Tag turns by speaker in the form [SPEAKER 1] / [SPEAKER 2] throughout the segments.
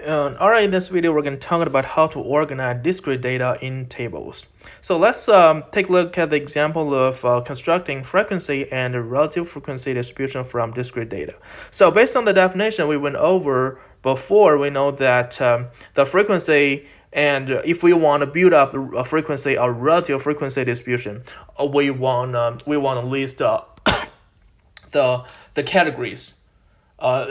[SPEAKER 1] Alright, in this video, we're going to talk about how to organize discrete data in tables. So let's take a look at the example of constructing frequency and relative frequency distribution from discrete data. So based on the definition we went over before, we know that the frequency, and if we want to build up a frequency or relative frequency distribution, we want to list the categories.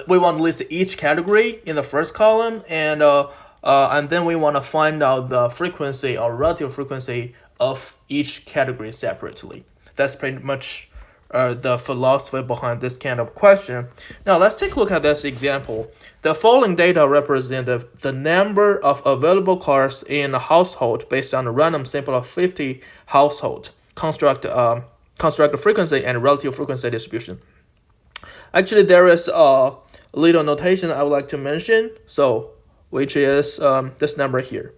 [SPEAKER 1] We want to list each category in the first column, and then we want to find out the frequency or relative frequency of each category separately. That's pretty much the philosophy behind this kind of question. Now let's take a look at this example. The following data represent the number of available cars in a household based on a random sample of 50 households. Construct a frequency and relative frequency distribution. Actually, there is a little notation I would like to mention, which is this number here.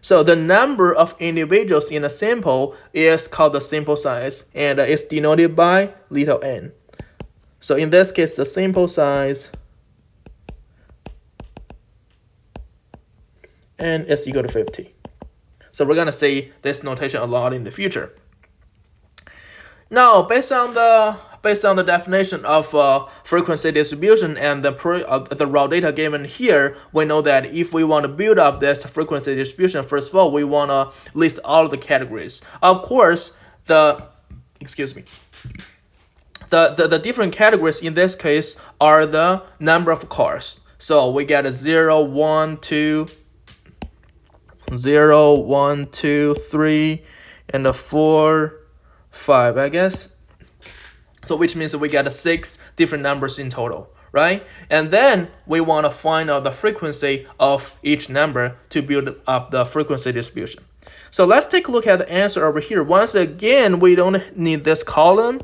[SPEAKER 1] So the number of individuals in a sample is called the sample size, and it's denoted by little n. So in this case, the sample size n is equal to 50. So we're gonna see this notation a lot in the future. Now, based on the definition of frequency distribution and the raw data given here, we know that if we want to build up this frequency distribution, first of all, we want to list all of the categories. Of course, the different categories in this case are the number of cars. So we get a 0, 1, 2, 0, 1, 2, 3, and a 4, 5, I guess. So which means we get 6 different numbers in total, right? And then we want to find out the frequency of each number to build up the frequency distribution. So let's take a look at the answer over here. Once again, we don't need this column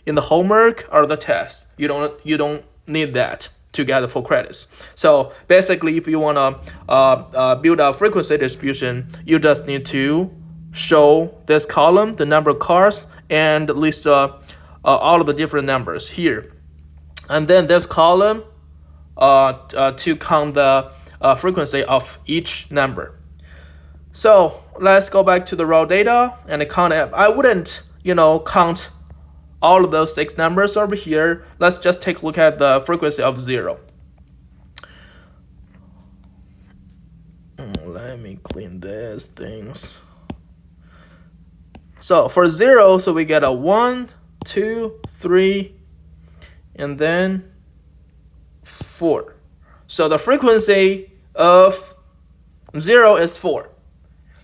[SPEAKER 1] in the homework or the test. You don't need that to get the full credits. So basically, if you want to build up frequency distribution, you just need to show this column, the number of cars, and list all of the different numbers here, and then this column to count the frequency of each number. So let's go back to the raw data and count it. I wouldn't count all of those 6 numbers over here. Let's just take a look at the frequency of 0. Let me clean these things. So for 0, so we get a 1, 2, 3, and then 4. So the frequency of 0 is 4.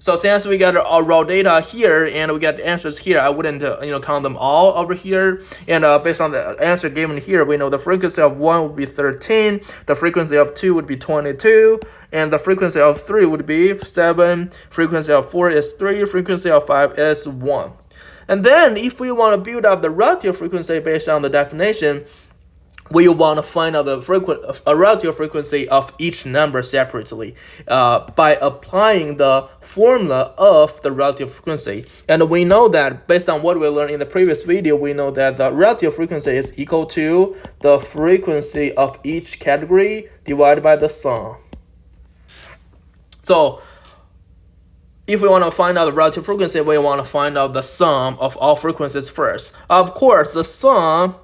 [SPEAKER 1] So since we got our raw data here and we got the answers here, I wouldn't count them all over here. And based on the answer given here, we know the frequency of 1 would be 13, the frequency of 2 would be 22, and the frequency of 3 would be 7, frequency of 4 is 3, frequency of 5 is 1. And then if we want to build up the relative frequency based on the definition, we want to find out the relative frequency of each number separately by applying the formula of the relative frequency. And we know that based on what we learned in the previous video, we know that the relative frequency is equal to the frequency of each category divided by the sum. So if we want to find out the relative frequency, we want to find out the sum of all frequencies first. Of course, the sum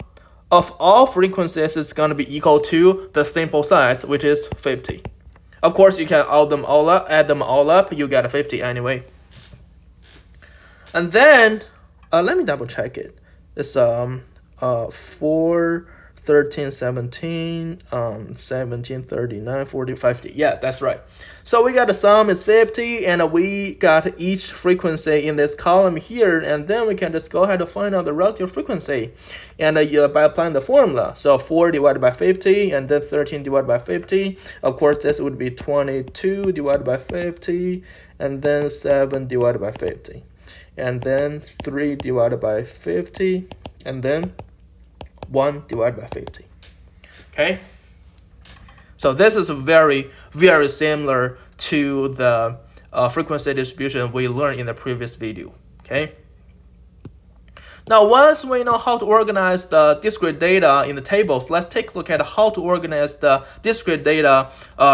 [SPEAKER 1] of all frequencies is going to be equal to the sample size, which is 50. Of course, you can add them all up, you get a 50 anyway. And then, let me double check it. It's 4, 13, 17, 17, 39, 40, 50. Yeah, that's right. So we got the sum is 50, and we got each frequency in this column here, and then we can just go ahead and find out the relative frequency, and by applying the formula. So 4 divided by 50, and then 13 divided by 50. Of course, this would be 22 divided by 50, and then 7 divided by 50, and then 3 divided by 50, and then 1 divided by 50. Okay, so this is very, very similar to the frequency distribution we learned in the previous video. Okay, Now, once we know how to organize the discrete data in the tables, let's take a look at how to organize the discrete data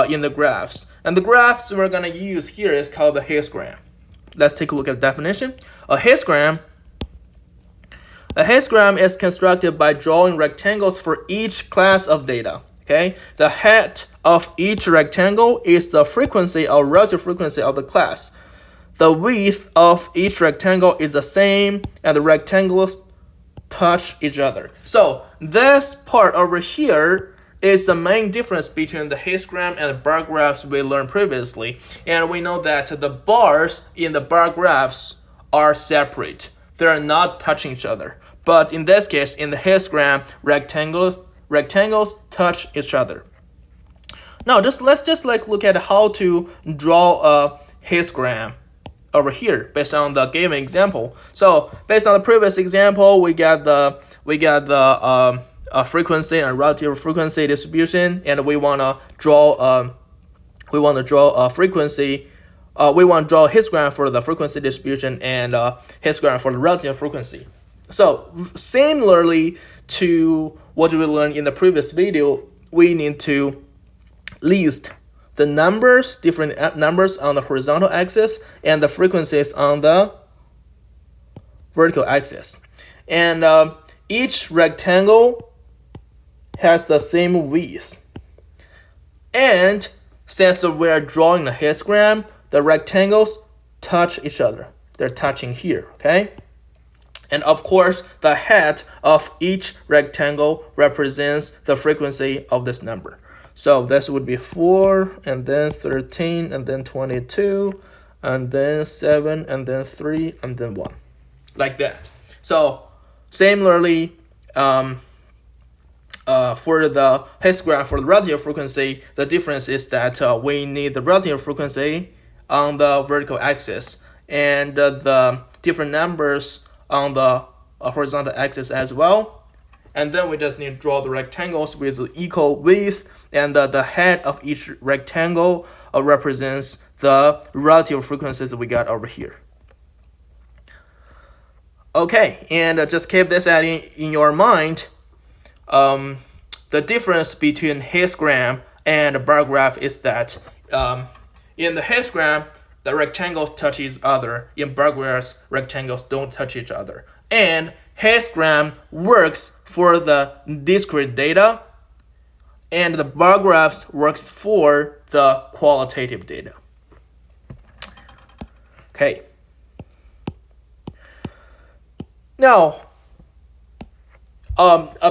[SPEAKER 1] in the graphs. And the graphs we're going to use here is called the histogram. Let's take a look at the definition. A histogram is constructed by drawing rectangles for each class of data. Okay, the head of each rectangle is the frequency or relative frequency of the class. The width of each rectangle is the same, and the rectangles touch each other. So this part over here is the main difference between the histogram and the bar graphs we learned previously. And we know that the bars in the bar graphs are separate. They are not touching each other. But in this case, in the histogram, rectangles touch each other. Now, let's just look at how to draw a histogram over here based on the given example. So based on the previous example, we got the frequency and relative frequency distribution, and we want to draw a frequency. We want to draw a histogram for the frequency distribution and a histogram for the relative frequency. So similarly to what we learned in the previous video, we need to list the numbers, different numbers on the horizontal axis and the frequencies on the vertical axis. And each rectangle has the same width. And since we are drawing a histogram, the rectangles touch each other. They're touching here, okay? And of course, the head of each rectangle represents the frequency of this number. So this would be 4, and then 13, and then 22, and then 7, and then 3, and then 1. Like that. So similarly, for the histogram for the relative frequency, the difference is that we need the relative frequency on the vertical axis and the different numbers on the horizontal axis as well. And then we just need to draw the rectangles with equal width, and the head of each rectangle represents the relative frequencies we got over here. Okay, and just keep this in your mind. The difference between histogram and bar graph is that in the histogram, the rectangles touch each other. In bar graphs, rectangles don't touch each other. And histogram works for the discrete data, and the bar graphs works for the qualitative data. Okay. Now,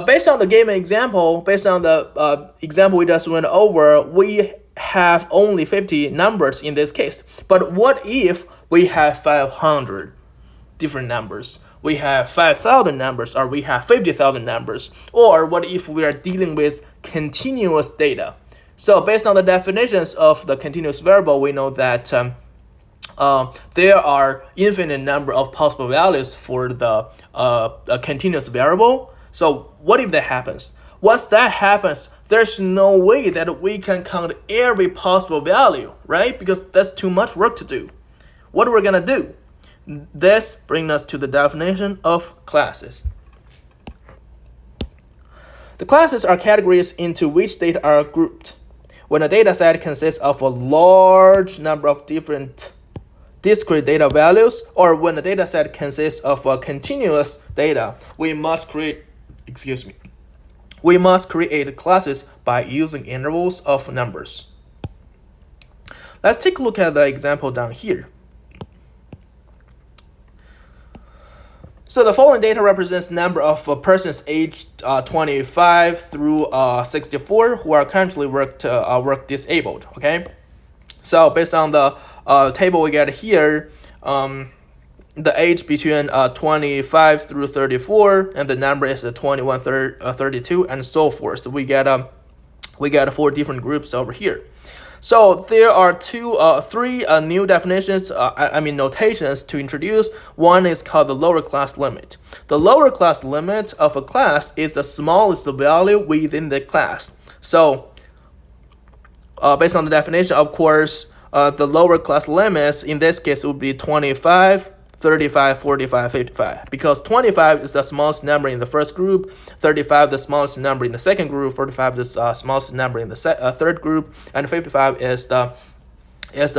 [SPEAKER 1] based on the given example, based on the example we just went over, we have only 50 numbers in this case. But what if we have 500 different numbers? We have 5,000 numbers, or we have 50,000 numbers, or what if we are dealing with continuous data? So based on the definitions of the continuous variable, we know that there are infinite number of possible values for the continuous variable. So what if that happens? Once that happens, there's no way that we can count every possible value, right? Because that's too much work to do. What we're gonna do? This brings us to the definition of classes. The classes are categories into which data are grouped. When a data set consists of a large number of different discrete data values, or when a data set consists of a continuous data, we must create classes by using intervals of numbers. Let's take a look at the example down here. So the following data represents the number of persons aged 25 through 64 who are currently work disabled. Okay, so based on the table we get here, the age between 25 through 34, and the number is 21, 32, and so forth. So we get 4 different groups over here. So there are three new definitions, notations to introduce. One is called the lower class limit. The lower class limit of a class is the smallest value within the class. So based on the definition, of course, the lower class limits in this case would be 25, 35, 45, 55, because 25 is the smallest number in the first group, 35 the smallest number in the second group, 45 the smallest number in the third group, and 55 is the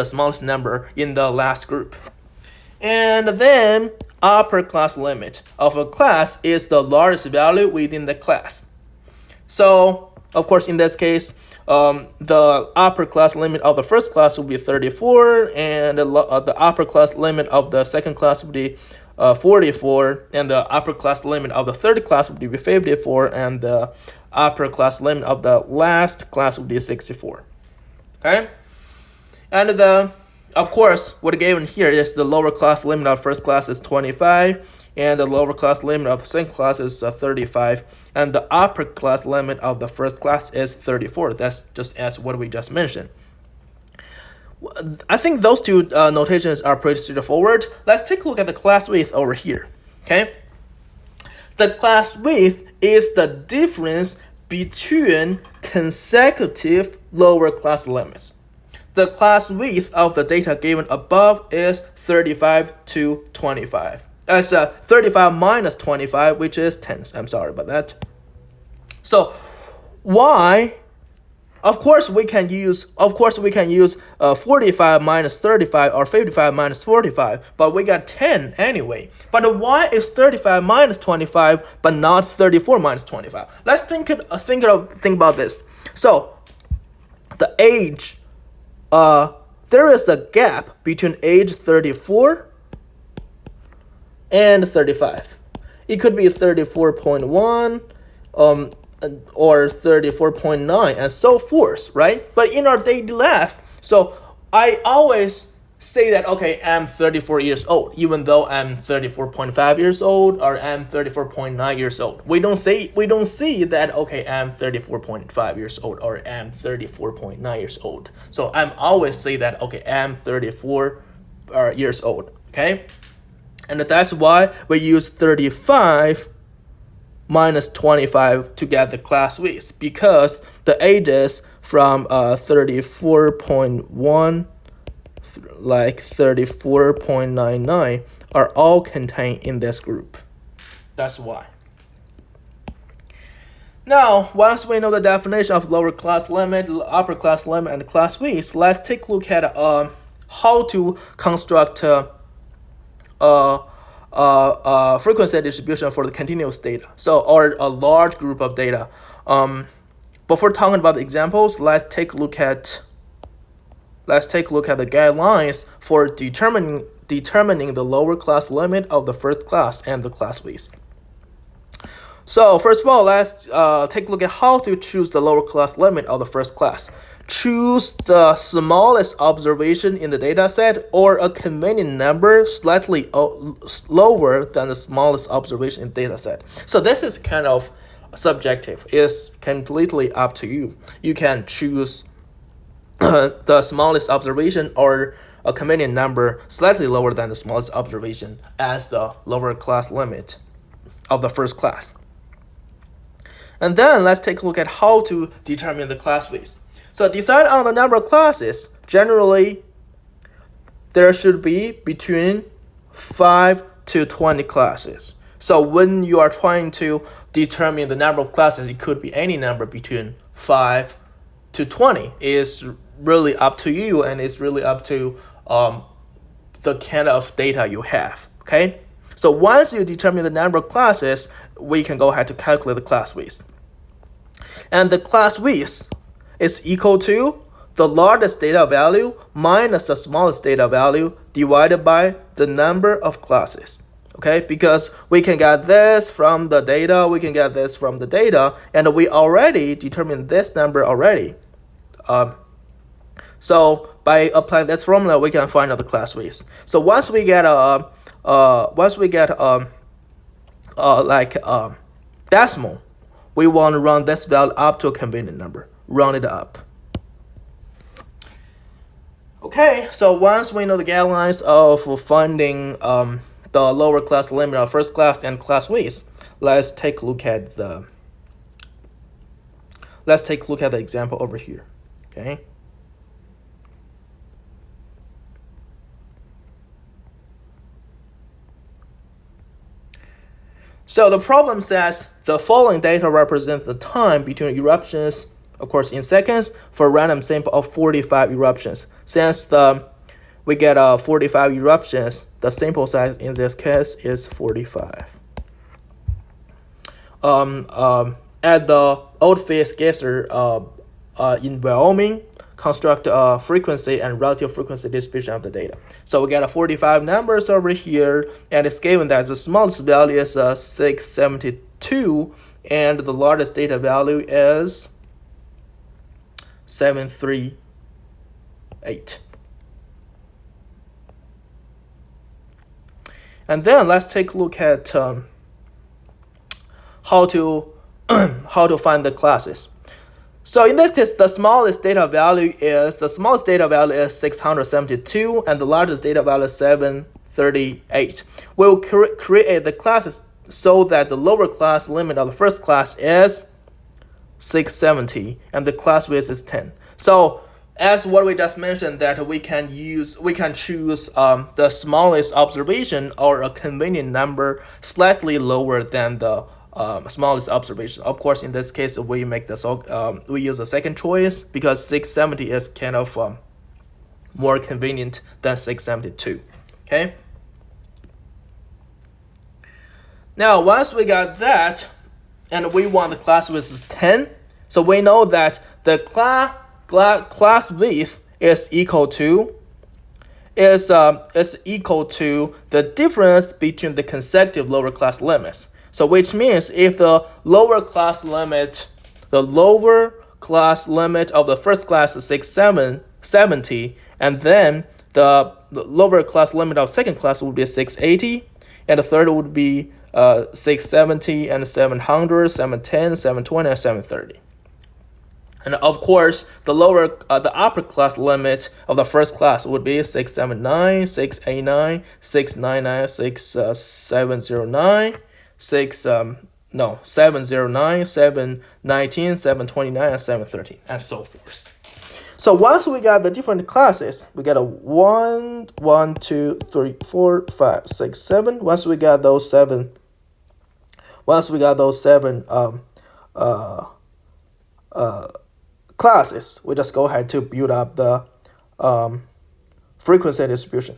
[SPEAKER 1] smallest number in the last group. And then upper class limit of a class is the largest value within the class. So of course in this case, the upper class limit of the first class will be 34, and the upper class limit of the second class will be 44, and the upper class limit of the third class will be 54, and the upper class limit of the last class will be 64. Okay, and of course what given here is the lower class limit of first class is 25, and the lower class limit of the second class is 35, and the upper class limit of the first class is 34. That's just as what we just mentioned. I think those two notations are pretty straightforward. Let's take a look at the class width over here. Okay, the class width is the difference between consecutive lower class limits. The class width of the data given above is 35 to 25. That's 35 minus 25, which is 10. I'm sorry about that. So why? Of course we can use 45 minus 35 or 55 minus 45, but we got 10 anyway. But why is 35 minus 25 but not 34 minus 25? Let's think about this. So the age, there is a gap between age 34 and 35. It could be 34.1 or 34.9 and so forth, right? But in our daily life, so I always say that, okay, I'm 34 years old, even though I'm 34.5 years old or I'm 34.9 years old. We don't say that, okay, I'm 34.5 years old or I'm 34.9 years old. So I'm always say that, okay, I'm 34 years old, okay? And that's why we use 35 minus 25 to get the class width, because the ages from 34.1 like 34.99 are all contained in this group. That's why. Now, once we know the definition of lower class limit, upper class limit, and class width, let's take a look at how to construct frequency distribution for the continuous data, or a large group of data. Before talking about the examples, let's take a look at the guidelines for determining the lower class limit of the first class and the class width. So first of all, let's take a look at how to choose the lower class limit of the first class. Choose the smallest observation in the data set or a convenient number slightly lower than the smallest observation in the data set. So this is kind of subjective. It's completely up to you. You can choose the smallest observation or a convenient number slightly lower than the smallest observation as the lower class limit of the first class. And then let's take a look at how to determine the class width. So decide on the number of classes. Generally, there should be between 5 to 20 classes. So when you are trying to determine the number of classes, it could be any number between 5 to 20. It's really up to you, and it's really up to the kind of data you have. Okay. So once you determine the number of classes, we can go ahead to calculate the class width. And the class width is equal to the largest data value minus the smallest data value divided by the number of classes. Okay, because we can get this from the data, and we already determined this number already. So by applying this formula, we can find out the class width. So once we get decimal, we want to round this value up to a convenient number. Round it up. Okay, so once we know the guidelines of finding the lower class limit of first class and class width, let's take a look at the example over here. Okay. So the problem says the following data represent the time between eruptions, of course in seconds, for a random sample of 45 eruptions. Since we get 45 eruptions, the sample size in this case is 45. At the old phase geyser in Wyoming, construct a frequency and relative frequency distribution of the data. So we get 45 numbers over here, and it's given that the smallest value is 672, and the largest data value is 738. And then let's take a look at how to find the classes. So in this case, the smallest data value is 672, and the largest data value is 738. We'll create the classes so that the lower class limit of the first class is 670, and the class width is 10. So as what we just mentioned, that we can choose the smallest observation or a convenient number slightly lower than the smallest observation. Of course, in this case, we use the second choice because 670 is kind of more convenient than 672. Okay. Now, once we got that, and we want the class width is 10, so we know that the class width is equal to the difference between the consecutive lower class limits. So which means if the lower class limit of the first class is 670, and then the lower class limit of second class would be 680, and the third would be 670 and 700, 710, 720, and 730. And of course, the upper class limit of the first class would be 679, 689, 699, 709. 709, 719, 729, and 713, and so forth. So once we got the different classes, we got a 1, 2, 3, 4, 5, 6, 7. Once we got those seven classes, we just go ahead to build up the frequency distribution.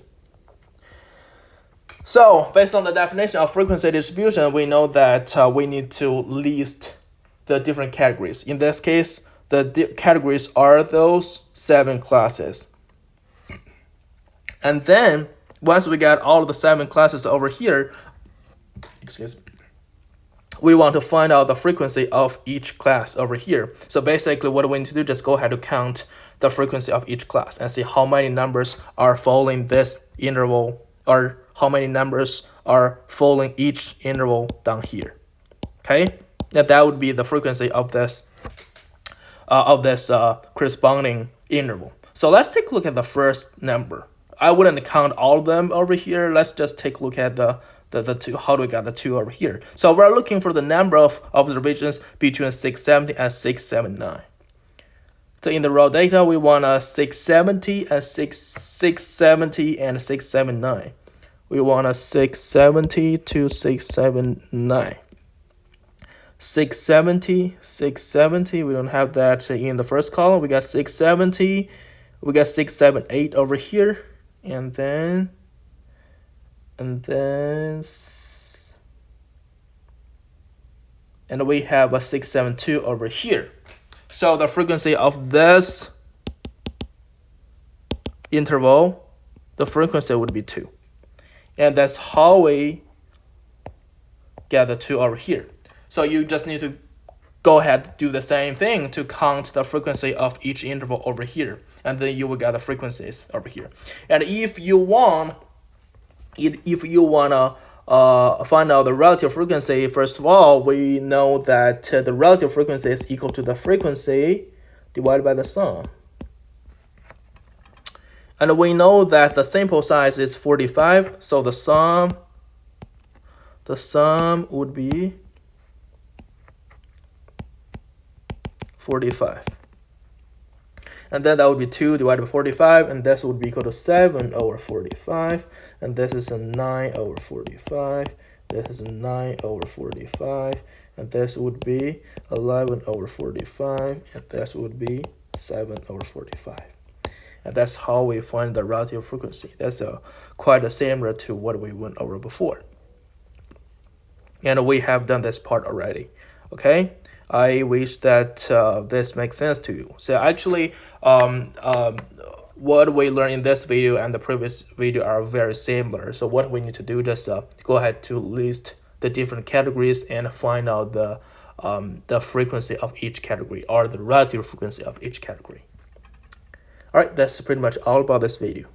[SPEAKER 1] So, based on the definition of frequency distribution, we know that we need to list the different categories. In this case, the categories are those 7 classes. And then, once we got all of the 7 classes over here, we want to find out the frequency of each class over here. So basically, what we need to do is just go ahead and count the frequency of each class and see how many numbers are following this interval, or how many numbers are following each interval down here. Okay, and that would be the frequency of this corresponding interval. So let's take a look at the first number. I wouldn't count all of them over here. Let's just take a look at the two. How do we got the 2 over here? So we're looking for the number of observations between 670 and 679. So in the raw data, we want a 670 and 670 and 679. We want a 670 to 679. 670, we don't have that in the first column. We got 670, we got 678 over here, and then we have a 672 over here. So the frequency of this interval, the frequency would be 2. And that's how we get the 2 over here. So you just need to go ahead and do the same thing to count the frequency of each interval over here. And then you will get the frequencies over here. And if you want to find out the relative frequency, first of all, we know that the relative frequency is equal to the frequency divided by the sum. And we know that the sample size is 45, so the sum would be 45. And then that would be 2 divided by 45, and this would be equal to 7 over 45, and this is a 9 over 45, this is 9 over 45, and this would be 11 over 45, and this would be 7 over 45. And that's how we find the relative frequency. That's quite similar to what we went over before. And we have done this part already. Okay, I wish that this makes sense to you. So actually, what we learned in this video and the previous video are very similar. So what we need to do is go ahead to list the different categories and find out the frequency of each category, or the relative frequency of each category. All right, that's pretty much all about this video.